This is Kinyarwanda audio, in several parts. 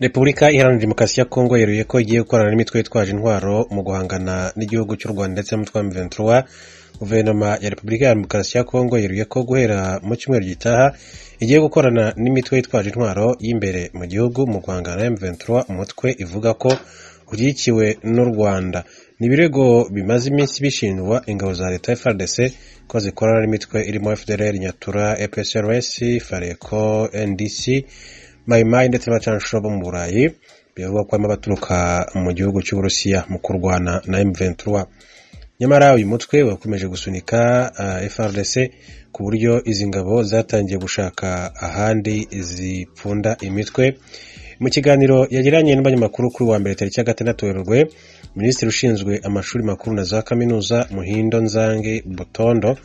Repubulika Iharanira Demokarasi ya Kongo yeruye ko igiye gukorana n'imitwe yitwaje intwaro mu guhangana n'igihugu cy'u Rwanda ndetse n'umutwe wa M23. Guverinoma ya Repubulika Iharanira Demokarasi ya Kongo yeruye ko guhera mu cyumweru gitaha igiye gukorana n'imitwe yitwaje intwaro y'imbere mu gihugu mu guhangana na M23, umutwe ivuga ko ushyigikiwe n'u Rwanda. Ni ibirego bimaze iminsi bishinjwa ingabo za leta FARDC ko zikorana n'imitwe irimo FDLR, Nyatura, EPSRS, Fareko, NDC, Maimai ndetse n'abacanshuro bo mu Burayi bivugwa ko barimo baturuka mu gihugu cy'Uburusiya mu kurwana na M23. Nyamara uyu mutwe wakomeje gusunika FARDC ku buryo izi ngabo zatangiye gushaka ahandi zipfunda imitwe. Mu kiganiro yagiranye n'abanyamakuru kuri wa mbere tariki ya 6 Werurwe, Minisitiri ushinzwe amashuri makuru na za kaminuza Muhindo Nzange Butondo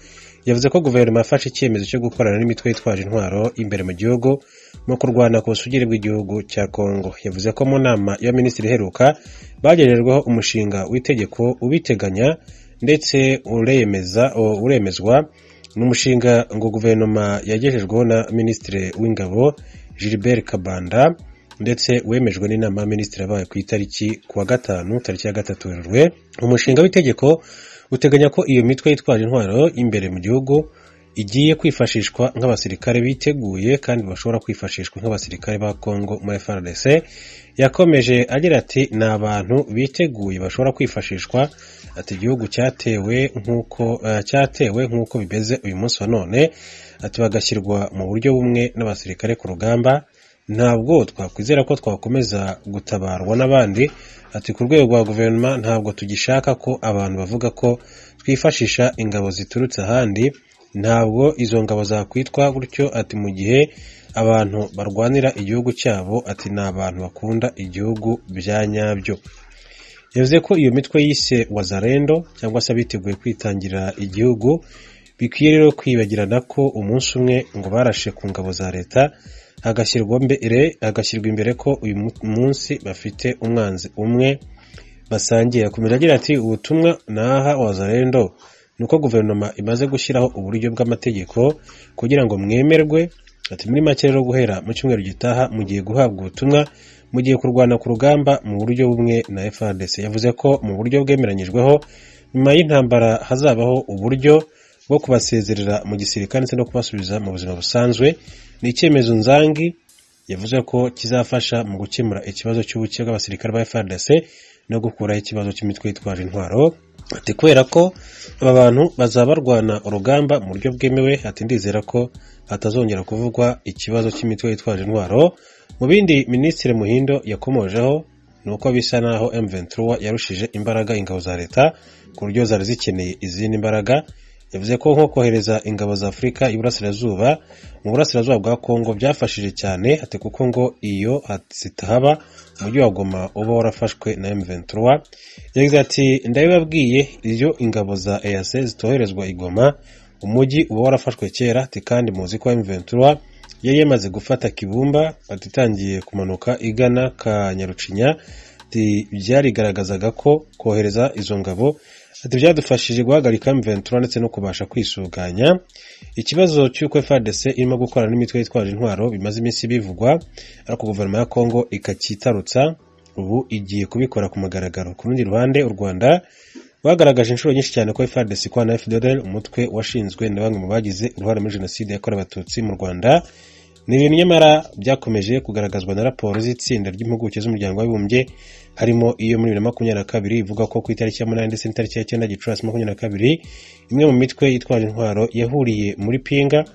yavuze ko guverinoma yafashe icyemezo cyo gukorana n'imitwe yitwaje intwaro imbere mu gihugu no kurwana ku busugire bw'igihugu cya Kongo. Yavuze ko mu nama ya minisitiri iheruka bagererwaho umushinga w'itegeko ubiteganya ndetse uremezwa n'umushinga ngo guverinoma yagejejweho na minisitiri w'ingabo Gilbert Kabanda ndetse wemejwe n'inama ya minisitiri yabaye ku itariki kuwa 5 tariki ya 3 Werurwe. Umushinga w'itegeko uteganya ko iyo mitwe yitwaje intwaro imbere mu gihugu igiye kwifashishwa nk'abasirikare biteguye kandi bashobora kwifashishwa nk'abasirikare ba Kongo muri FARDC. Yakomeje agira ati ni abantu biteguye bashobora kwifashishwa, ati igihugu cyatewe nk'uko bimeze uyu munsi wa none, ati bagashyirwa mu buryo bumwe n'abasirikare ku rugamba. Ntabwo twakwizera ko twakomeza gutabarwa n'abandi, ati ku rwego rwa guverinoma ntabwo tugishaka ko abantu bavuga ko twifashisha ingabo ziturutse ahandi. Ntabwo izo ngabo zakwitwa gutyo, ati mu gihe abantu barwanira igihugu cyabo, ati ni abantu bakunda igihugu bya nyabyo. Yavuze ko iyo mitwe yise Wazalendo cyangwa se biteguye kwitangira igihugu bikwiye rero kwibagirana ko umunsi umwe ngo barashe ku ngabo za leta hagashyirwa imbere ko uyu munsi bafite umwanzi umwe basangiye. Akomeza agira ati ubutumwa naha Wazalendo nuko guverinoma imaze gushyiraho uburyo bw'amategeko kugira ngo mwemerwe, ati muri make rero guhera mu cyumweru gitaha mugiye guhabwa ubutumwa, mugiye kurwana ku rugamba mu buryo bumwe na FARDC. Yavuze ko mu buryo bwemeranyijweho nyuma y'intambara hazabaho uburyo bwo kubasezerera mu gisirikare ndetse no kubasubiza mu buzima busanzwe. Ni icyemezo Nzangi yavuze ko kizafasha mu gukemura ikibazo cy'ubuke bw'abasirikare ba FARDC no gukuraho ikibazo cy'imitwe yitwaje intwaro. Ati kubera ko aba bantu bazaba barwana urugamba mu buryo bwemewe, ati ndizera ko hatazongera kuvugwa ikibazo cy'imitwe yitwaje intwaro. Mu bindi Minisitiri Muhindo yakomojeho ni uko bisa naho M23 yarushije imbaraga ingabo za leta ku buryo zari zikeneye izindi mbaraga. Yavuze ko nko kohereza ingabo za Afurika y'Iburasirazuba mu burasirazuba bwa Kongo byafashije cyane, ati kuko ngo iyo zitahaba umujyi wa Goma uba warafashwe na M23. Yagize ati ndabibabwiye iyo ingabo za EAC zitoherezwa i Goma umujyi uba warafashwe kera, ati kandi muzi ko M23 yari yamaze gufata Kibumba, ati itangiye kumanuka igana ka Nyarucinya, ati byarigaragazaga ko kohereza izo ngabo ati byadufashije guhagarika M23 ndetse no kubasha kwisuganya. Ikibazo cy'uko FARDC irimo gukorana n'imitwe yitwaje intwaro bimaze iminsi bivugwa, ariko guverinoma ya Kongo ikakitarutsa, ubu igiye kubikora ku mugaragaro. Ku rundi ruhande u Rwanda bagaragaje inshuro nyinshi cyane ko FARDC ikwana na FDLR, umutwe washinzwe na bamwe mu bagize uruhare muri jenoside yakorewe abatutsi mu Rwanda. Ni ibintu nyamara byakomeje kugaragazwa na raporo z'itsinda ry'impuguke z'umuryango w'abibumbye, harimo iyo muri 2022 ivuga ko ku itariki ya 8 ndetse n'itariki ya 9 Gicurasi 2022 imwe mu mitwe yitwaje intwaro yahuriye muri Pinga,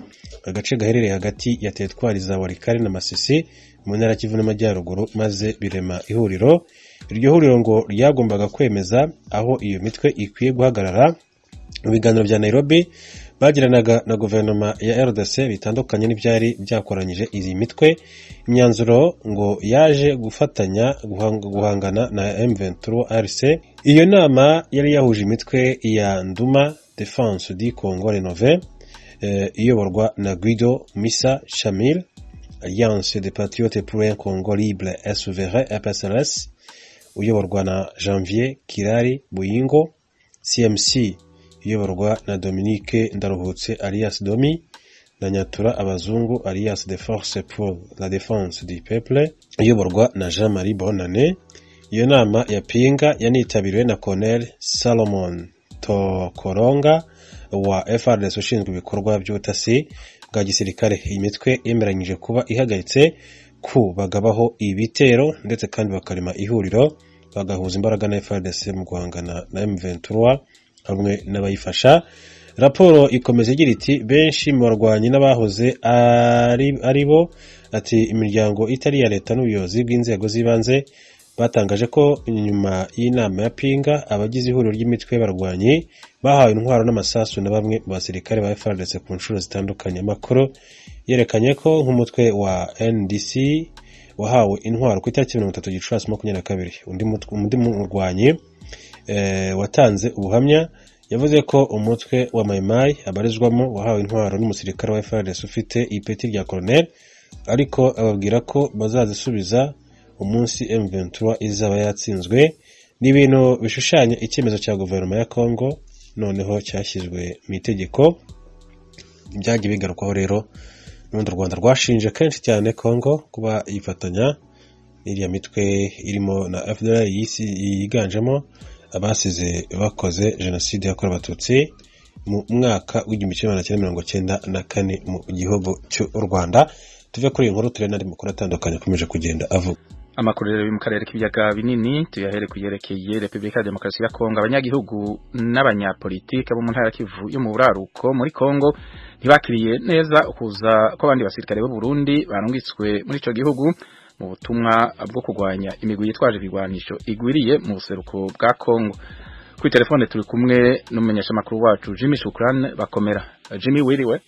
agace gaherereye hagati ya teritwari za Walikale na Masisi mu ntara Kivu n'Amajyaruguru, maze birema ihuriro. Iryo huriro ngo ryagombaga kwemeza aho iyo mitwe ikwiye guhagarara. Mu biganiro bya Nairobi bagiranaga na guverinoma ya RDC bitandukanye n'ibyari byakoranyije izi mitwe, imyanzuro ngo yaje gufatanya guhangana na M23 RC. Iyo nama yari yahuje imitwe ya Nduma Defense du Congo Renové iyoborwa na Guido Missa Shamil, Alliance des Patriotes pour un Congo libre et souverain EPSRS uyoborwa na Janvier Kirari Buyingo, CMC iyoborwa na Dominique Ndaruhutse alias Domi, na Nyatura Abazungu Alliance des Forces pour la Défense du Peuple iyoborwa na Jean-Marie Bonane. Iyo nama ya pinga yanitabiriwe na Colonel Salomon Tokoronga wa FARDC ushinzwe ibikorwa by'ubutasi bwa gisirikare. Iyi mitwe yemeranyije kuba ihagaritse ku bagabaho ibitero ndetse kandi bakarema ihuriro bagahuza imbaraga na FARDC mu guhangana na M23 hamwe n'abayifasha. Raporo ikomeza igira iti benshi mu barwanyi n'abahoze ari bo ati imiryango itari ya leta n'ubuyobozi bw'inzego z'ibanze batangaje ko nyuma y'inama ya pinga abagize ihuriro ry'imitwe y'abarwanyi bahawe intwaro n'amasasu na bamwe mu basirikare ba FARDC ku nshuro zitandukanye. Amakuru yerekanye ko nk'umutwe wa NDC wahawe intwaro ku itariki 30 Gicurasi 2022. Undi murwanyi watanze ubuhamya yavuze ko umutwe wa Maimai abarizwamo wahawe intwaro n'umusirikare wa FARDC ufite ipeti rya colonel, ariko ababwira ko bazazisubiza umunsi M23 izaba yatsinzwe. N'ibintu bishushanya icyemezo cya guverinoma ya Kongo noneho cyashyizwe mu itegeko. Byagiye bigarukwaho rero n'undi Rwanda rwashinje kenshi cyane Kongo kuba yifatanya n'iriya mitwe irimo na FDLR yiganjemo abasize bakoze jenoside yakorewe abatutsi mu mwaka w'1994 mu gihugu cy'u Rwanda. Tuve kuri iyi nkuru turena ari makuru atandukanye akomeje kugenda avuga. Amakuru rero mu karere k'ibiyaga binini tuyahere kuyerekeye Republika ya Demokarasi ya Kongo. Abanyagihugu n'abanyapolitike bo mu ntara Kivu yo mu buraruko muri Kongo ntibakiriye neza ukuza ko abandi basirikare b'u Burundi barungitswe muri ico gihugu mu butumwa bwo kurwanya imigwi yitwaje ibigwanisho igwiriye mu buseruko bwa Kongo. Kuri telefone turi kumwe n'umumenyesha makuru wacu Jimmy Shukran Bakomera. Jimmy, wiriwe?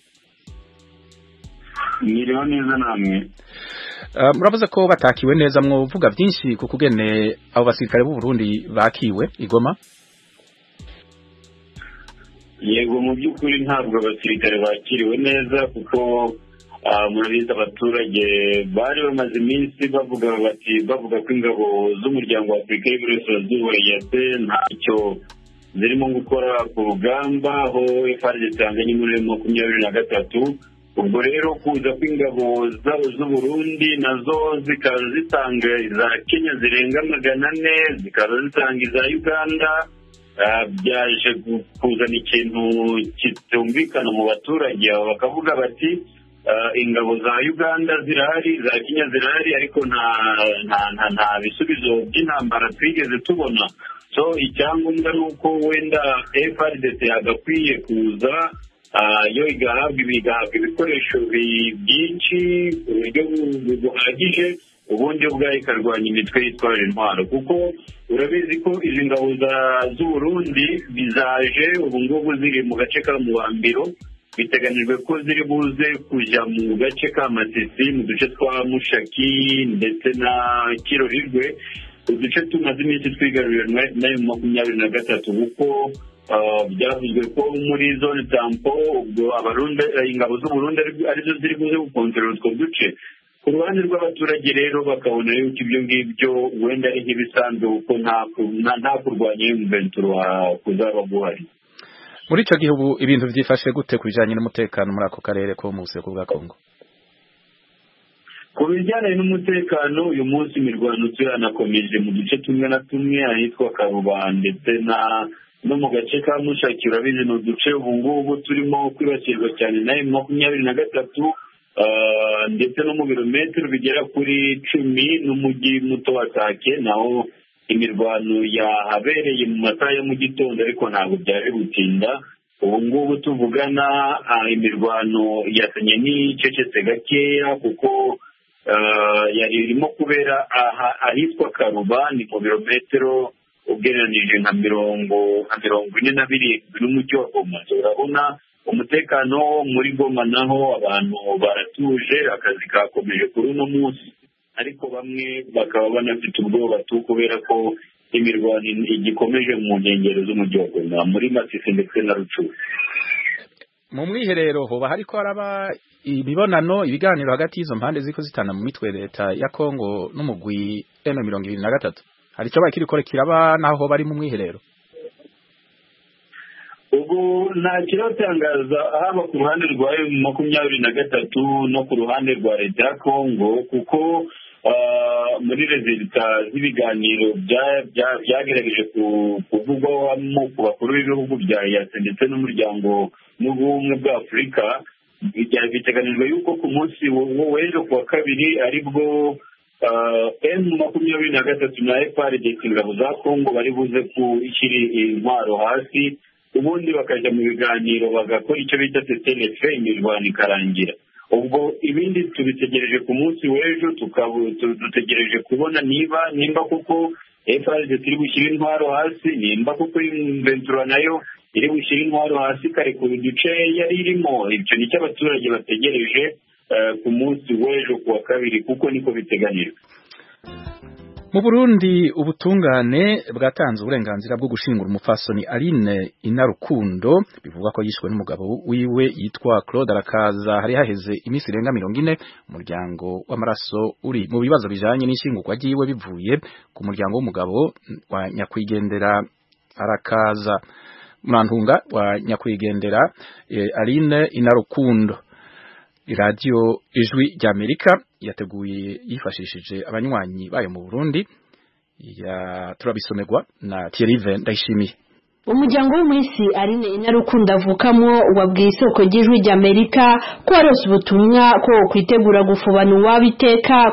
Mwiriwe neza namwe. Muravuze ko batakiwe neza, mwovuga byinshi ku kugene abo basirikare b'u Burundi bakiwe igoma? Yego, mu by'ukuri ntabwo abasirikare bakiriwe neza kuko murabizi abaturage bari bamaze iminsi bavuga ko ingabo z'umuryango wa Afurika y'Iburasirazuba EAC ntacyo zirimo gukora ku rugamba aho FARDC yanganye muri 23. Ubwo rero kuza kw'ingabo z'u Burundi nazo zikaza zitanga iza Kenya zirenga 400, zikaza zitanga iza Uganda, byaje kuzana ikintu kitumvikana mu baturage. Bakavuga bati ingabo za Uganda zirahari, za Kenya zirahari, ariko nta bisubizo by'intambara twigeze tubona. So icyangombwa nuko wenda FARDC yagakwiye kuza yo igahabwa ibikoresho byinshi ku buryo buhagije, ubundi ubwayo ikarwanya imitwe yitwaje intwaro. Kuko urabizi ko izi ngabo z'u Burundi bizaje ubu ngubu ziri mu gace ka Muhambiro, biteganijwe ko ziri buze kujya mu gace ka Masisi, mu duce twa Mushaki ndetse na Kirorirwe, uduce tumaze iminsi twigarurira na M23 kuko byavuzwe ko muri zone tampo ubwo ingabo z'u Burundi arizo ziri buze gukontorora utwo duce. Ku ruhande rw'abaturage rero bakabona yuko ibyo ngibyo wenda ari nk'ibisanzwe kuko nta kurwanya M23 kuzaba guhari. Muri ico gihugu ibintu vyifashe gute kubijanye n'umutekano muri ako karere ko mu buseruko bwa Kongo? Ku bijyanye n'umutekano uyu munsi imirwano turanakomeje mu duce tumwe na tumwe ahitwa Karuba ndetse no mu gace ka Mushaki. Urabizi ni uduce ubu ngubu turimo kwibasirwa cyane na M23 ndetse no mu birometero bigera kuri 10 n'umujyi muto wa Sake, naho imirwano yahabereye mu masaha ya mu gitondo ariko ntabwo byari gutinda. Ubu ngubu tuvugana imirwano yasenye n'icecetse gakeya kuko yari irimo kubera ahitwa Karuba, ni mu birometero ugereranije nka 42 n'umujyi wa Goma. Urabona umutekano muri Goma naho abantu baratuje, akazi kakomeje kuri uno munsi, ariko bamwe bakaba banafite ubwoba kubera ko imirwano igikomeje mu nkengero z'umujyi wa Goma muri Masisi ndetse na Rucuru. Mu mwiherero hoba hariko haraba imibonano, ibiganiro hagati y'izo mpande ziko zitana mu mitwe leta ya Kongo n'umugwi M23. Hari cyo bakiri kore kiraba naho bari mu mwiherero? ubu nta kiratangaza haba ku ruhande rwa M23 no ku ruhande rwa leta ya Kongo, kuko muri rezilita z'ibiganiro byagerageje kuvugwamo ku bakuru b'ibihugu bya EAC ndetse n'umuryango n'ubumwe bwa Afurika, biteganijwe yuko ku munsi w'ejo kuwa kabiri aribwo M23 na FARDC ingabo za Kongo bari buze gushyira intwaro hasi, ubundi bakajya mu biganiro bagakora icyo bita cessez-le-feu, imirwano ikarangira. Ubwo ibindi tubitegereje ku munsi w'ejo, dutegereje kubona nimba kuko FARDC iri gushyira intwaro hasi, nimba kuko M23 nayo iri gushyira intwaro hasi ikarekura uduce yari irimo. Ibyo nicyo abaturage bategereje ku munsi w'ejo kuwa kabiri, kuko niko biteganijwe. Mu Burundi ubutungane bwatanze uburenganzira bwo gushingura umupfasoni Aline Inarukundo, bivugwa ko yishwe n'umugabo wiwe yitwa Claude Arakaza hari haheze iminsi irenga 40. Umuryango w'amaraso uri mu bibazo bijanye n'ishingurwa ryiwe bivuye ku muryango w'umugabo wa nyakwigendera Arakaza, Murantunga wa nyakwigendera Aline Inarukundo. Radio Ijwi ry'Amerika yateguye yifashishije abanywanyi bayo mu Burundi, turabisomerwa na Thierry Ndayishimiye. Umuryango w'umwisi Aline Inarukundo avukamo wabwiye isoko ry'Ijwi ry'Amerika ko arose ubutumwa ko kwitegura gufubana uwabiteka